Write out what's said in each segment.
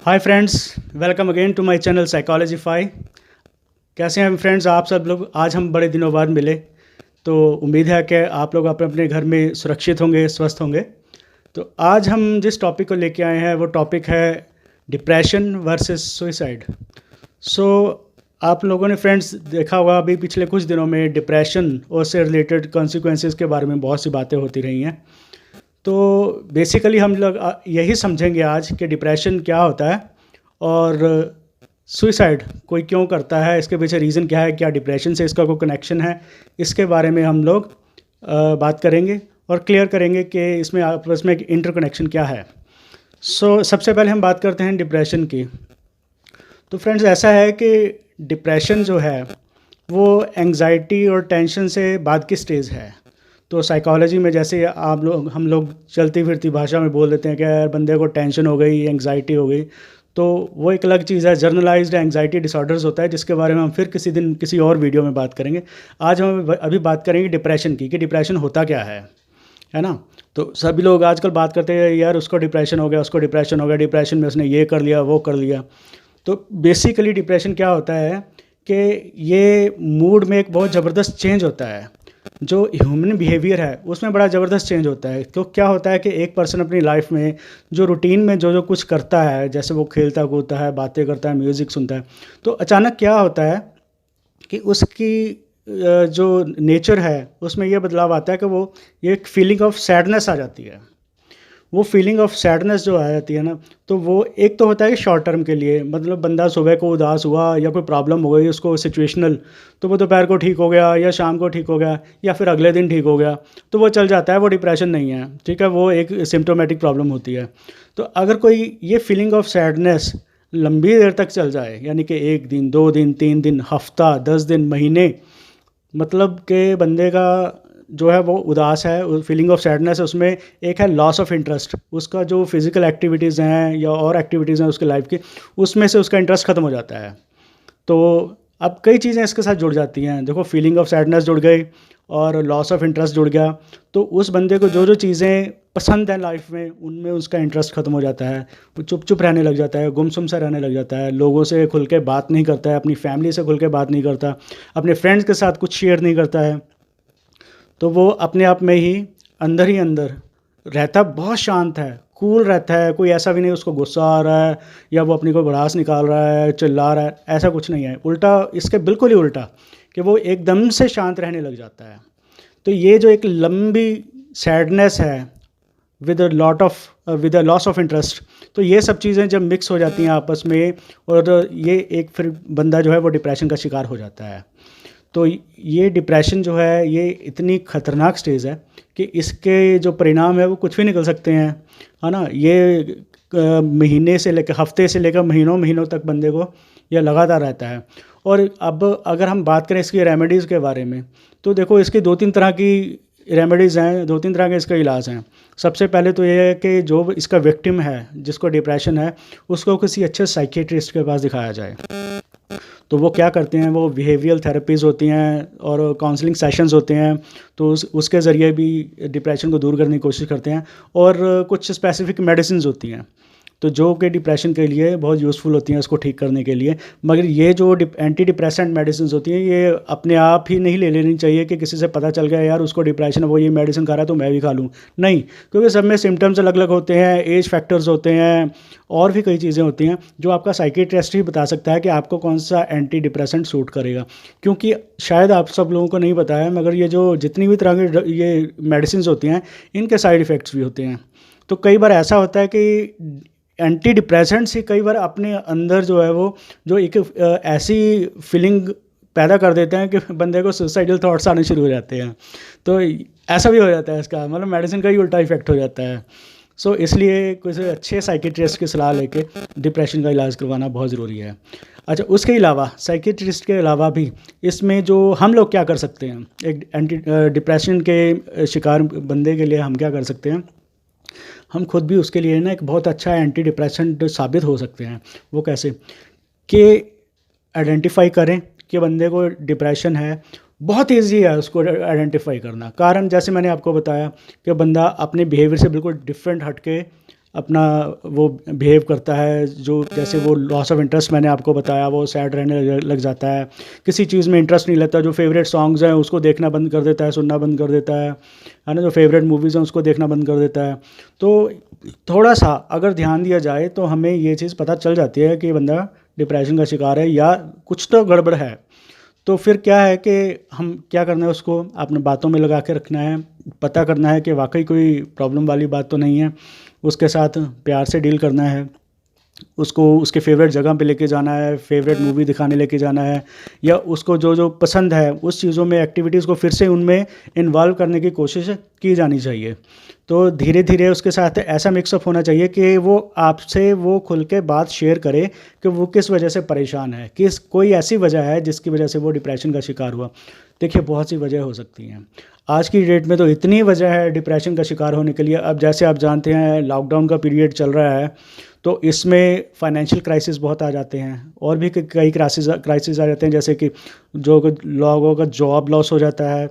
Hi friends, welcome again to my channel psychology fi. कैसे हैं friends आप सब लोग? आज हम बड़े दिनों बाद मिले, तो उम्मीद है कि आप लोग अपने अपने घर में सुरक्षित होंगे, स्वस्थ होंगे। तो आज हम जिस टॉपिक को लेके आए हैं वो टॉपिक है डिप्रेशन वर्सेस सुइसाइड। सो आप लोगों ने फ्रेंड्स देखा होगा अभी पिछले कुछ दिनों में डिप्रेशन और से रिलेटेड कॉन्सिक्वेंसेस के बारे में बहुत सी बातें होती रही हैं। तो बेसिकली हम लोग यही समझेंगे आज कि डिप्रेशन क्या होता है और सुइसाइड कोई क्यों करता है, इसके पीछे रीज़न क्या है, क्या डिप्रेशन से इसका कोई कनेक्शन है, इसके बारे में हम लोग बात करेंगे और क्लियर करेंगे कि इसमें आपस में एक इंटरकनेक्शन क्या है। सबसे पहले हम बात करते हैं डिप्रेशन की। तो फ्रेंड्स ऐसा है कि डिप्रेशन जो है वो एंग्जाइटी और टेंशन से बाद की स्टेज है। तो साइकोलॉजी में जैसे हम लोग चलती फिरती भाषा में बोल देते हैं कि यार बंदे को टेंशन हो गई, एंग्जाइटी हो गई, तो वो एक अलग चीज़ है। जर्नलाइज्ड एंग्जाइटी डिसऑर्डर्स होता है, जिसके बारे में हम फिर किसी दिन किसी और वीडियो में बात करेंगे। आज हम अभी बात करेंगे डिप्रेशन की, कि डिप्रेशन होता क्या है ना। तो सभी लोग आजकल बात करते हैं यार उसको डिप्रेशन हो गया, उसको डिप्रेशन हो गया, डिप्रेशन में उसने ये कर लिया, वो कर लिया। तो बेसिकली डिप्रेशन क्या होता है कि ये मूड में एक बहुत ज़बरदस्त चेंज होता है। जो ह्यूमन बिहेवियर है उसमें बड़ा ज़बरदस्त चेंज होता है। तो क्या होता है कि एक पर्सन अपनी लाइफ में जो रूटीन में जो जो कुछ करता है, जैसे वो खेलता कूदता है, बातें करता है, म्यूज़िक सुनता है, तो अचानक क्या होता है कि उसकी जो नेचर है उसमें ये बदलाव आता है कि वो ये एक फीलिंग ऑफ सैडनेस आ जाती है। वो फीलिंग ऑफ सैडनेस जो आ जाती है ना, तो वो एक तो होता है कि शॉर्ट टर्म के लिए, मतलब बंदा सुबह को उदास हुआ या कोई प्रॉब्लम हो गई उसको सिचुएशनल, तो वो दोपहर को ठीक हो गया या शाम को ठीक हो गया या फिर अगले दिन ठीक हो गया, तो वो चल जाता है, वो डिप्रेशन नहीं है, ठीक है, वो एक सिम्टोमेटिक प्रॉब्लम होती है। तो अगर कोई ये फीलिंग ऑफ सैडनेस लंबी देर तक चल जाए, यानी कि 1 दिन, 2 दिन, 3 दिन, हफ्ता, 10 दिन, महीने, मतलब कि बंदे का जो है वो उदास है, फीलिंग ऑफ सैडनेस है, उसमें एक है लॉस ऑफ इंटरेस्ट, उसका जो फिज़िकल एक्टिविटीज़ हैं या और एक्टिविटीज़ हैं उसके लाइफ की, उसमें से उसका इंटरेस्ट ख़त्म हो जाता है। तो अब कई चीज़ें इसके साथ जुड़ जाती हैं। देखो, फीलिंग ऑफ सैडनेस जुड़ गई और लॉस ऑफ इंटरेस्ट जुड़ गया, तो उस बंदे को जो जो चीज़ें पसंद हैं लाइफ में उनमें उसका इंटरेस्ट ख़त्म हो जाता है। वो चुप चुप रहने लग जाता है, गुमसुम सा रहने लग जाता है, लोगों से खुल के बात नहीं करता है, अपनी फैमिली से खुल के बात नहीं करता, अपने फ्रेंड्स के साथ कुछ शेयर नहीं करता है। तो वो अपने आप में ही अंदर रहता, बहुत शांत है, कूल रहता है, कोई ऐसा भी नहीं उसको गुस्सा आ रहा है या वो अपनी कोई भड़ास निकाल रहा है, चिल्ला रहा है, ऐसा कुछ नहीं है। उल्टा, इसके बिल्कुल ही उल्टा, कि वो एकदम से शांत रहने लग जाता है। तो ये जो एक लंबी सैडनेस है with a loss of interest, तो ये सब चीज़ें जब मिक्स हो जाती हैं आपस में, और ये एक फिर बंदा जो है वो डिप्रेशन का शिकार हो जाता है। तो ये डिप्रेशन जो है ये इतनी ख़तरनाक स्टेज है कि इसके जो परिणाम है वो कुछ भी निकल सकते हैं, है ना। ये महीने से लेकर, हफ्ते से लेकर महीनों महीनों तक बंदे को यह लगातार रहता है। और अब अगर हम बात करें इसकी रेमेडीज़ के बारे में, तो देखो इसकी 2-3 तरह की रेमेडीज़ हैं, 2-3 तरह के इसके इलाज हैं। सबसे पहले तो ये है कि जो इसका विक्टिम है, जिसको डिप्रेशन है, उसको किसी अच्छे साइकियाट्रिस्ट के पास दिखाया जाए। तो वो क्या करते हैं, वो बिहेवियरल थेरेपीज़ होती हैं और काउंसलिंग सेशंस होते हैं, तो उसके ज़रिए भी डिप्रेशन को दूर करने की कोशिश करते हैं। और कुछ स्पेसिफिक मेडिसिन्स होती हैं तो जो कि डिप्रेशन के लिए बहुत यूज़फुल होती हैं, उसको ठीक करने के लिए। मगर ये जो एंटी डिप्रेसेंट मेडिसिन्स होती हैं, ये अपने आप ही नहीं ले लेनी चाहिए कि किसी से पता चल गया यार उसको डिप्रेशन है, वो ये मेडिसिन खा रहा है तो मैं भी खा लूँ। नहीं, क्योंकि सब में सिम्टम्स अलग अलग होते हैं, एज फैक्टर्स होते हैं, और भी कई चीज़ें होती हैं जो आपका साइकियाट्रिस्ट ही बता सकता है कि आपको कौन सा एंटी डिप्रेसेंट सूट करेगा। क्योंकि शायद आप सब लोगों को नहीं पता है, मगर ये जो जितनी भी तरह की ये मेडिसिन होती हैं, इनके साइड इफ़ेक्ट्स भी होते हैं। तो कई बार ऐसा होता है कि एंटी डिप्रेसेंट्स ही कई बार अपने अंदर जो है वो जो एक ऐसी फीलिंग पैदा कर देते हैं कि बंदे को सुसाइडल थॉट्स आने शुरू हो जाते हैं। तो ऐसा भी हो जाता है, इसका मतलब मेडिसिन का ही उल्टा इफेक्ट हो जाता है। इसलिए किसी अच्छे साइकियाट्रिस्ट की सलाह लेके डिप्रेशन का इलाज करवाना बहुत ज़रूरी है। अच्छा, उसके अलावा साइकियाट्रिस्ट के अलावा भी इसमें जो हम लोग क्या कर सकते हैं, एक एंटी डिप्रेशन के शिकार बंदे के लिए हम क्या कर सकते हैं, हम खुद भी उसके लिए ना एक बहुत अच्छा एंटी डिप्रेसेंट साबित हो सकते हैं। वो कैसे कि आइडेंटिफाई करें कि बंदे को डिप्रेशन है। बहुत ईजी है उसको आइडेंटिफाई करना। कारण जैसे मैंने आपको बताया कि बंदा अपने बिहेवियर से बिल्कुल डिफरेंट हट के अपना वो बिहेव करता है, जो जैसे वो लॉस ऑफ इंटरेस्ट मैंने आपको बताया, वो सैड रहने लग जाता है, किसी चीज़ में इंटरेस्ट नहीं लेता, जो फेवरेट सॉन्ग्स हैं उसको देखना बंद कर देता है, सुनना बंद कर देता है ना, जो फेवरेट मूवीज़ हैं उसको देखना बंद कर देता है। तो थोड़ा सा अगर ध्यान दिया जाए तो हमें ये चीज़ पता चल जाती है कि बंदा डिप्रेशन का शिकार है या कुछ तो गड़बड़ है। तो फिर क्या है कि हम क्या करना है, उसको अपने बातों में लगा के रखना है, पता करना है कि वाकई कोई प्रॉब्लम वाली बात तो नहीं है, उसके साथ प्यार से डील करना है, उसको उसके फेवरेट जगह पे लेके जाना है, फेवरेट मूवी दिखाने लेके जाना है, या उसको जो जो पसंद है उस चीज़ों में एक्टिविटीज़ को फिर से उनमें इन्वॉल्व करने की कोशिश की जानी चाहिए। तो धीरे धीरे उसके साथ ऐसा मिक्सअप होना चाहिए कि वो आपसे वो खुल के बात शेयर करे कि वो किस वजह से परेशान है, किस कोई ऐसी वजह है जिसकी वजह से वो डिप्रेशन का शिकार हुआ। देखिए बहुत सी वजह हो सकती हैं, आज की डेट में तो इतनी वजह है डिप्रेशन का शिकार होने के लिए। अब जैसे आप जानते हैं लॉकडाउन का पीरियड चल रहा है, तो इसमें फाइनेंशियल क्राइसिस बहुत आ जाते हैं, और भी कई क्राइसिस आ जाते हैं, जैसे कि जो लोगों का जॉब लॉस हो जाता है,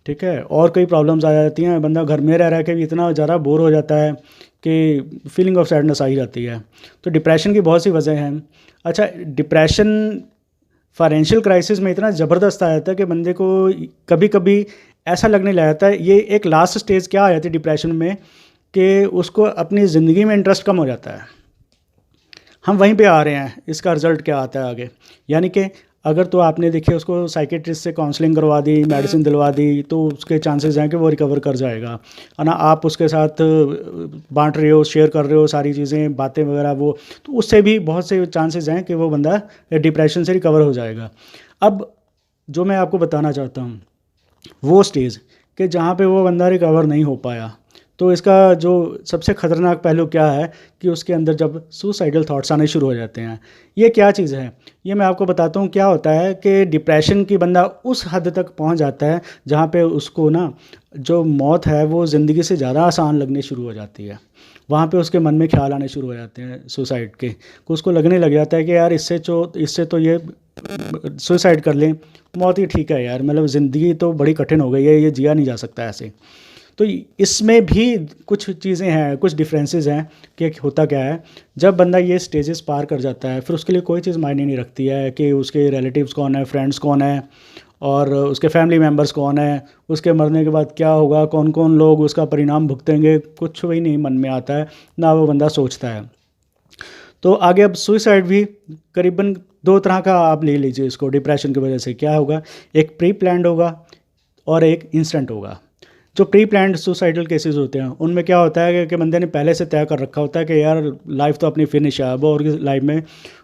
ठीक है, और कई प्रॉब्लम्स आ जाती हैं, बंदा घर में रह रह के भी इतना ज़्यादा बोर हो जाता है कि फीलिंग ऑफ सैडनेस आ ही जाती है। तो डिप्रेशन की बहुत सी वजह हैं। अच्छा, डिप्रेशन फाइनेंशियल क्राइसिस में इतना ज़बरदस्त आ जाता है कि बंदे को कभी कभी ऐसा लगने लग जाता है, ये एक लास्ट स्टेज क्या आ जाती है डिप्रेशन में, कि उसको अपनी ज़िंदगी में इंटरेस्ट कम हो जाता है। हम वहीं पे आ रहे हैं, इसका रिज़ल्ट क्या आता है आगे। यानी कि अगर तो आपने देखिए उसको साइकेट्रिस्ट से काउंसलिंग करवा दी, मेडिसिन दिलवा दी, तो उसके चांसेस हैं कि वो रिकवर कर जाएगा, है ना। आप उसके साथ बांट रहे हो, शेयर कर रहे हो सारी चीज़ें, बातें वगैरह, वो तो उससे भी बहुत से चांसेस हैं कि वो बंदा डिप्रेशन से रिकवर हो जाएगा। अब जो मैं आपको बताना चाहता हूँ वो स्टेज कि जहाँ पे वो बंदा रिकवर नहीं हो पाया, तो इसका जो सबसे ख़तरनाक पहलू क्या है कि उसके अंदर जब सुसाइडल थॉट्स आने शुरू हो जाते हैं। ये क्या चीज़ है, ये मैं आपको बताता हूँ। क्या होता है कि डिप्रेशन की बंदा उस हद तक पहुँच जाता है जहाँ पे उसको ना जो मौत है वो ज़िंदगी से ज़्यादा आसान लगने शुरू हो जाती है। वहाँ पे उसके मन में ख्याल आने शुरू हो जाते हैं सुसाइड के, कि उसको लगने लग जाता है कि यार इससे तो ये सुसाइड कर लें, मौत ही ठीक है यार, मतलब ज़िंदगी तो बड़ी कठिन हो गई है, ये जिया नहीं जा सकता ऐसे। तो इसमें भी कुछ चीज़ें हैं, कुछ डिफरेंसेस हैं कि होता क्या है, जब बंदा ये स्टेजेस पार कर जाता है फिर उसके लिए कोई चीज़ मायने नहीं रखती है कि उसके रिलेटिव्स कौन है, फ्रेंड्स कौन है, और उसके फैमिली मेम्बर्स कौन है, उसके मरने के बाद क्या होगा, कौन कौन लोग उसका परिणाम भुगतेंगे, कुछ भी नहीं मन में आता है, ना वो बंदा सोचता है। तो आगे अब सुसाइड भी करीबन दो तरह का आप ले लीजिए इसको डिप्रेशन की वजह से। क्या होगा, एक प्री प्लान्ड होगा और एक इंस्टेंट होगा। जो प्री प्लान्ड सुसाइडल केसेस होते हैं उनमें क्या होता है कि बंदे ने पहले से तय कर रखा होता है कि यार लाइफ तो अपनी फिनिश है, अब और लाइफ में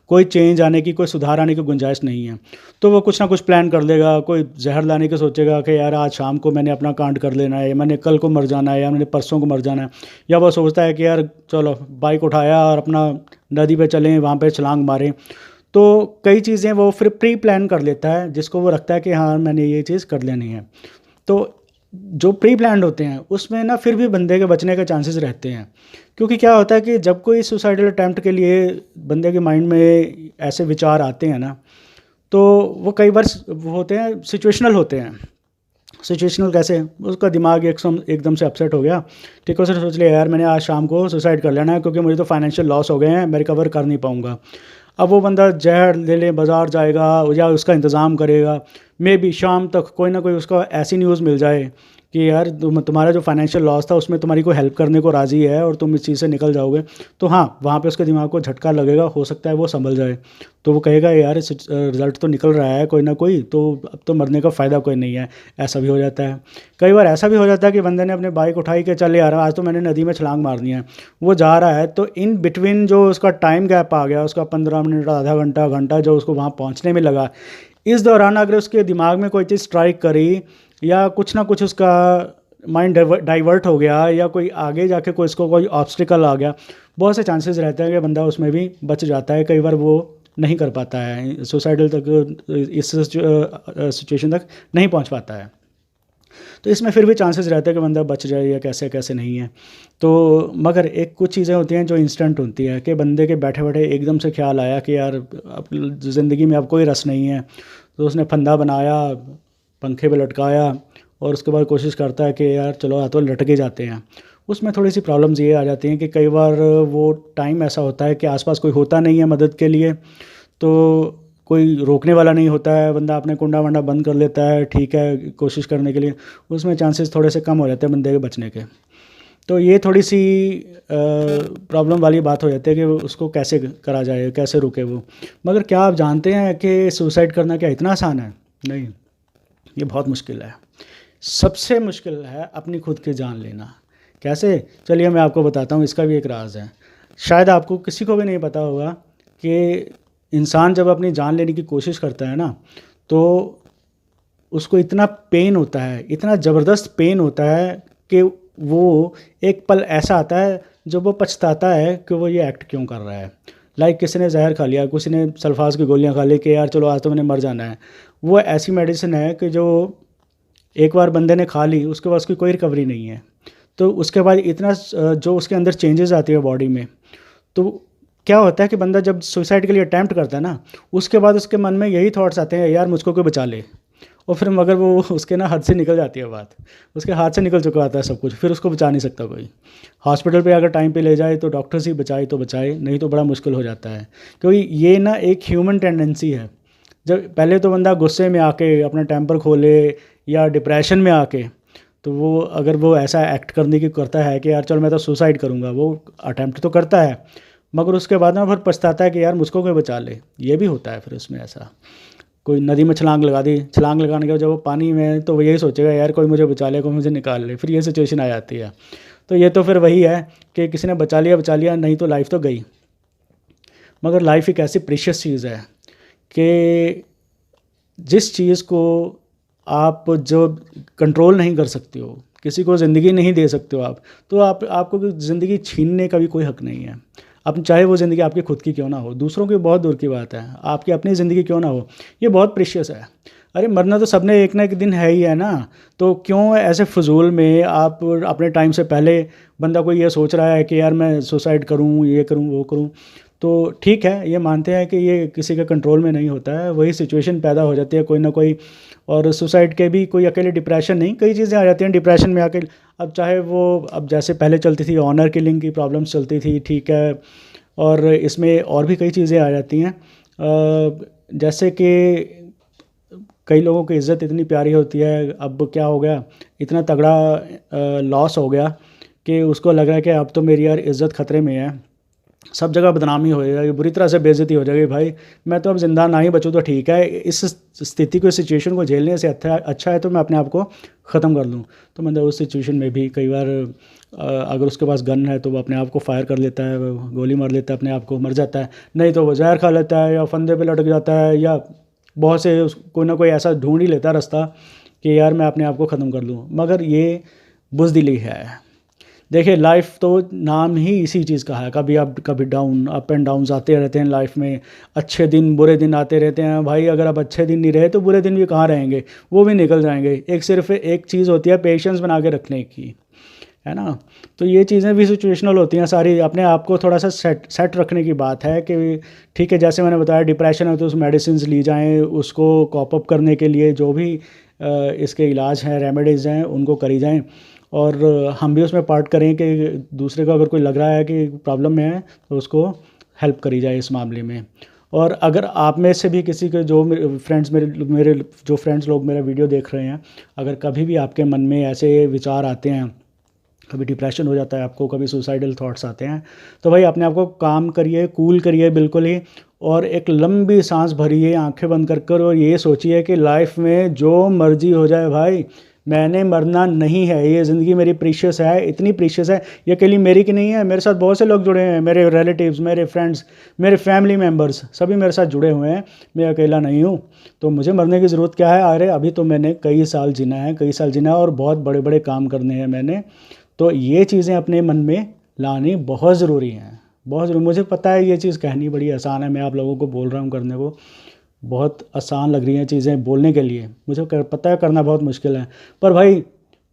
कोई चेंज आने की, कोई सुधार आने की गुंजाइश नहीं है। तो वो कुछ ना कुछ प्लान कर लेगा, कोई जहर लाने की सोचेगा कि यार आज शाम को मैंने अपना कांड कर लेना है, मैंने कल को मर जाना है, या मैंने परसों को मर जाना है। या वो सोचता है कि यार चलो बाइक उठाया और अपना नदी पे चलें, वहाँ पे छलांग मारें। तो कई चीज़ें वो फिर प्री प्लान कर लेता है, जिसको वो रखता है कि हाँ मैंने ये चीज़ कर लेनी है। तो जो प्री प्लान्ड होते हैं उसमें ना फिर भी बंदे के बचने के चांसेस रहते हैं, क्योंकि क्या होता है कि जब कोई सुसाइडल अटैम्प्ट के लिए बंदे के माइंड में ऐसे विचार आते हैं ना, तो वो कई बार वो होते हैं सिचुएशनल होते हैं। सिचुएशनल कैसे, उसका दिमाग एकदम से अपसेट हो गया, ठीक है, उसने सोच लिया यार मैंने आज शाम को सुसाइड कर लेना है क्योंकि मुझे तो फाइनेंशियल लॉस हो गए हैं, मैं रिकवर कर नहीं पाऊँगा। अब वो बंदा जहर ले ले, बाज़ार जाएगा या उसका इंतज़ाम करेगा, मे बी शाम तक कोई ना कोई उसको ऐसी न्यूज़ मिल जाए कि यार तुम्हारा जो फाइनेंशियल लॉस था उसमें तुम्हारी कोई हेल्प करने को राज़ी है और तुम इस चीज़ से निकल जाओगे। तो हाँ, वहाँ पे उसके दिमाग को झटका लगेगा, हो सकता है वो संभल जाए। तो वो कहेगा यार इस रिज़ल्ट तो निकल रहा है कोई ना कोई, तो अब तो मरने का फ़ायदा कोई नहीं है। ऐसा भी हो जाता है। कई बार ऐसा भी हो जाता है कि बंदे ने अपने बाइक उठाई कि चल यार आज तो मैंने नदी में छलांग मारनी है। वो जा रहा है तो इन बिटवीन जो उसका टाइम गैप आ गया, उसका 15 मिनट, आधा घंटा, घंटा जो उसको वहाँ पहुँचने में लगा, इस दौरान अगर उसके दिमाग में कोई चीज़ स्ट्राइक करी या कुछ ना कुछ उसका माइंड डाइवर्ट हो गया या कोई आगे जाके कोई इसको कोई ऑब्स्टिकल आ गया, बहुत से चांसेस रहते हैं कि बंदा उसमें भी बच जाता है। कई बार वो नहीं कर पाता है सुसाइडल तक, इस सिचुएशन तक नहीं पहुंच पाता है। तो इसमें फिर भी चांसेस रहते हैं कि बंदा बच जाए या कैसे कैसे नहीं है। तो मगर एक कुछ चीज़ें होती हैं जो इंस्टेंट होती हैं कि बंदे के बैठे बैठे एकदम से ख्याल आया कि यार अब ज़िंदगी में अब कोई रस नहीं है, तो उसने फंदा बनाया, पंखे पे लटकाया और उसके बाद कोशिश करता है कि यार चलो या तो लटके जाते हैं। उसमें थोड़ी सी प्रॉब्लम्स ये आ जाती हैं कि कई बार वो टाइम ऐसा होता है कि आसपास कोई होता नहीं है मदद के लिए, तो कोई रोकने वाला नहीं होता है, बंदा अपने कुंडा वंडा बंद कर लेता है, ठीक है, कोशिश करने के लिए, उसमें चांसेस थोड़े से कम हो जाते हैं बंदे के बचने के। तो ये थोड़ी सी प्रॉब्लम वाली बात हो जाती है कि उसको कैसे करा जाए, कैसे रुके वो। मगर क्या आप जानते हैं कि सुसाइड करना क्या इतना आसान है? नहीं, ये बहुत मुश्किल है। सबसे मुश्किल है अपनी खुद की जान लेना। कैसे? चलिए मैं आपको बताता हूँ, इसका भी एक राज है। शायद आपको किसी को भी नहीं पता होगा कि इंसान जब अपनी जान लेने की कोशिश करता है ना, तो उसको इतना पेन होता है, इतना ज़बरदस्त पेन होता है कि वो एक पल ऐसा आता है जब वो पछताता है कि वो ये एक्ट क्यों कर रहा है। लाइक किसी ने जहर खा लिया, किसी ने सल्फास की गोलियां खा ली कि यार चलो आज तो मैंने मर जाना है। वो ऐसी मेडिसिन है कि जो एक बार बंदे ने खा ली उसके बाद उसकी कोई रिकवरी नहीं है। तो उसके बाद इतना जो उसके अंदर चेंजेस आती है बॉडी में, तो क्या होता है कि बंदा जब सुसाइड के लिए अटैम्प्ट करता है ना, उसके बाद उसके मन में यही थॉट्स आते हैं, यार मुझको कोई बचा ले। और फिर मगर वो उसके ना हाथ से निकल जाती है बात, उसके हाथ से निकल चुका होता है सब कुछ, फिर उसको बचा नहीं सकता कोई। हॉस्पिटल पे अगर टाइम पे ले जाए तो डॉक्टर्स ही बचाए तो बचाए, नहीं तो बड़ा मुश्किल हो जाता है। क्योंकि ये ना एक ह्यूमन टेंडेंसी है। जब पहले तो बंदा गुस्से में आके अपना टेम्पर खोले या डिप्रेशन में आके, तो वो अगर वो ऐसा एक्ट करने की करता है कि यार चल मैं तो सुसाइड करूँगा, वो अटैम्प्ट तो करता है, मगर उसके बाद ना फिर पछताता है कि यार मुझको कोई बचा ले। ये भी होता है फिर उसमें ऐसा। कोई नदी में छलांग लगा दी, छलांग लगाने के बाद जब वो पानी में है तो वो यही सोचेगा यार कोई मुझे बचा ले, कोई मुझे निकाल ले, फिर ये सिचुएशन आ जाती है। तो ये तो फिर वही है कि किसी ने बचा लिया, नहीं तो लाइफ तो गई। मगर लाइफ एक ऐसी प्रीशियस चीज़ है कि जिस चीज़ को आप जो कंट्रोल नहीं कर सकते हो, किसी को ज़िंदगी नहीं दे सकते हो आप, तो आपको ज़िंदगी छीनने का भी कोई हक़ नहीं है। अब चाहे वो ज़िंदगी आपकी खुद की क्यों ना हो, दूसरों की बहुत दूर की बात है, आपकी अपनी ज़िंदगी क्यों ना हो, ये बहुत प्रीशियस है। अरे मरना तो सबने एक ना एक दिन है ही है ना, तो क्यों ऐसे फ़िज़ूल में आप अपने टाइम से पहले बंदा कोई ये सोच रहा है कि यार मैं सुसाइड करूँ, ये करूँ, वो करूँ। तो ठीक है, ये मानते हैं कि ये किसी के कंट्रोल में नहीं होता है, वही सिचुएशन पैदा हो जाती है कोई ना कोई। और सुसाइड के भी कोई अकेले डिप्रेशन नहीं, कई चीज़ें आ जाती हैं डिप्रेशन में आके। अब चाहे वो अब जैसे पहले चलती थी ऑनर किलिंग की प्रॉब्लम्स चलती थी, ठीक है, और इसमें और भी कई चीज़ें आ जाती हैं। जैसे कि कई लोगों की इज़्ज़त इतनी प्यारी होती है, अब क्या हो गया, इतना तगड़ा लॉस हो गया कि उसको लग रहा है कि अब तो मेरी यार इज़्ज़त ख़तरे में है, सब जगह बदनामी हो जाएगी, बुरी तरह से बेइज्जती हो जाएगी। भाई मैं तो अब ज़िंदा ना ही बचूँ तो ठीक है, इस स्थिति को, इस सिचुएशन को झेलने से अच्छा है तो मैं अपने आप को ख़त्म कर लूँ। तो मतलब उस सिचुएशन में भी कई बार अगर उसके पास गन है तो वो अपने आप को फायर कर लेता है, वो गोली मार लेता है, अपने आप को मर जाता है। नहीं तो वो जहर खा लेता है या फंदे पे लटक जाता है, या बहुत से कोई ना कोई ऐसा ढूंढ ही लेता है रास्ता कि यार मैं अपने आप को ख़त्म कर लूँ। मगर ये बुज़दिली है। देखिए लाइफ तो नाम ही इसी चीज़ का है, कभी अप कभी डाउन, अप एंड डाउन्स आते रहते हैं लाइफ में। अच्छे दिन बुरे दिन आते रहते हैं भाई। अगर अब अच्छे दिन नहीं रहे तो बुरे दिन भी कहाँ रहेंगे, वो भी निकल जाएंगे। एक सिर्फ एक चीज़ होती है पेशेंस बना के रखने की, है ना। तो ये चीज़ें भी सिचुएशनल होती हैं सारी, अपने आप को थोड़ा सा सेट रखने की बात है कि ठीक है, जैसे मैंने बताया डिप्रेशन है तो उस मेडिसिन ली जाएँ, उसको कॉप अप करने के लिए जो भी इसके इलाज हैं, रेमेडीज़ हैं, उनको करी जाएँ। और हम भी उसमें पार्ट करें कि दूसरे को अगर कोई लग रहा है कि प्रॉब्लम में है तो उसको हेल्प करी जाए इस मामले में। और अगर आप में से भी किसी के जो फ्रेंड्स मेरे जो फ्रेंड्स लोग मेरा वीडियो देख रहे हैं, अगर कभी भी आपके मन में ऐसे विचार आते हैं, कभी डिप्रेशन हो जाता है आपको, कभी सुसाइडल थॉट्स आते हैं, तो भाई अपने आप को काम करिए, कूल करिए बिल्कुल ही, और एक लंबी सांस भरिए आंखें बंद कर कर, और ये सोचिए कि लाइफ में जो मर्जी हो जाए भाई, मैंने मरना नहीं है। ये ज़िंदगी मेरी प्रीशियस है, इतनी प्रीशियस है, ये अकेली मेरी की नहीं है, मेरे साथ बहुत से लोग जुड़े हैं, मेरे रिलेटिव्स, मेरे फ्रेंड्स, मेरे फैमिली मेम्बर्स, सभी मेरे साथ जुड़े हुए हैं। मैं अकेला नहीं हूँ, तो मुझे मरने की ज़रूरत क्या है। अरे अभी तो मैंने कई साल जीना है, कई साल जीना है, और बहुत बड़े बड़े काम करने हैं मैंने। तो ये चीज़ें अपने मन में लानी बहुत ज़रूरी हैं, बहुत ज़रूरी। मुझे पता है ये चीज़ कहनी बड़ी आसान है, मैं आप लोगों को बोल रहा हूँ करने को बहुत आसान लग रही हैं चीज़ें बोलने के लिए, मुझे पता है करना बहुत मुश्किल है। पर भाई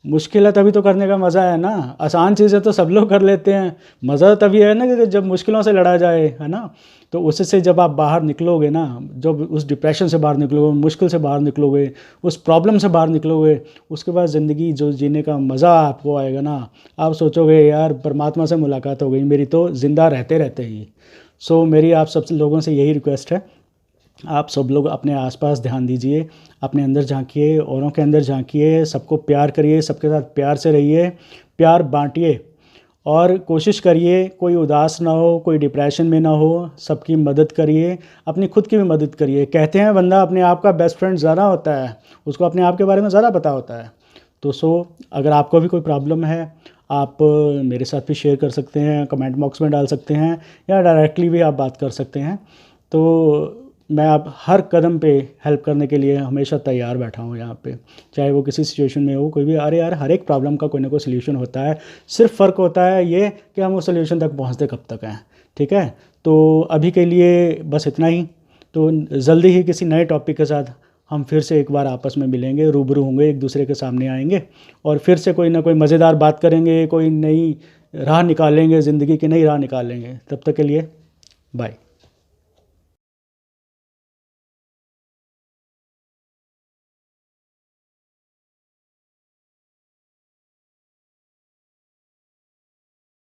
मुश्किल है तभी तो करने का मज़ा है ना। आसान चीज़ें तो सब लोग कर लेते हैं, मज़ा तभी है ना कि जब मुश्किलों से लड़ा जाए, है ना। तो उससे जब आप बाहर निकलोगे ना, जब उस डिप्रेशन से बाहर निकलोगे, मुश्किल से बाहर निकलोगे, उस प्रॉब्लम से बाहर निकलोगे, उसके बाद ज़िंदगी जो जीने का मज़ा आपको आएगा ना, आप सोचोगे यार परमात्मा से मुलाकात हो गई मेरी तो ज़िंदा रहते रहते ही। सो मेरी आप सब लोगों से यही रिक्वेस्ट है, आप सब लोग अपने आसपास ध्यान दीजिए, अपने अंदर झांकिए, औरों के अंदर झांकिए, सबको प्यार करिए, सबके साथ प्यार से रहिए, प्यार बांटिए और कोशिश करिए कोई उदास ना हो, कोई डिप्रेशन में ना हो, सबकी मदद करिए, अपनी खुद की भी मदद करिए। कहते हैं बंदा अपने आप का बेस्ट फ्रेंड ज़्यादा होता है, उसको अपने आप के बारे में ज़्यादा पता होता है। तो अगर आपको भी कोई प्रॉब्लम है, आप मेरे साथ भी शेयर कर सकते हैं, कमेंट बॉक्स में डाल सकते हैं या डायरेक्टली भी आप बात कर सकते हैं। तो मैं आप हर कदम पे हेल्प करने के लिए हमेशा तैयार बैठा हूँ यहाँ पे, चाहे वो किसी सिचुएशन में हो, कोई भी। अरे यार, हर एक प्रॉब्लम का कोई ना कोई सल्यूशन होता है, सिर्फ फ़र्क होता है ये कि हम उस सल्यूशन तक पहुँचते कब तक हैं। ठीक है, तो अभी के लिए बस इतना ही। तो जल्दी ही किसी नए टॉपिक के साथ हम फिर से एक बार आपस में मिलेंगे, रूबरू होंगे, एक दूसरे के सामने आएंगे और फिर से कोई ना कोई मज़ेदार बात करेंगे, कोई नई राह निकालेंगे, ज़िंदगी की नई राह निकालेंगे। तब तक के लिए बाय।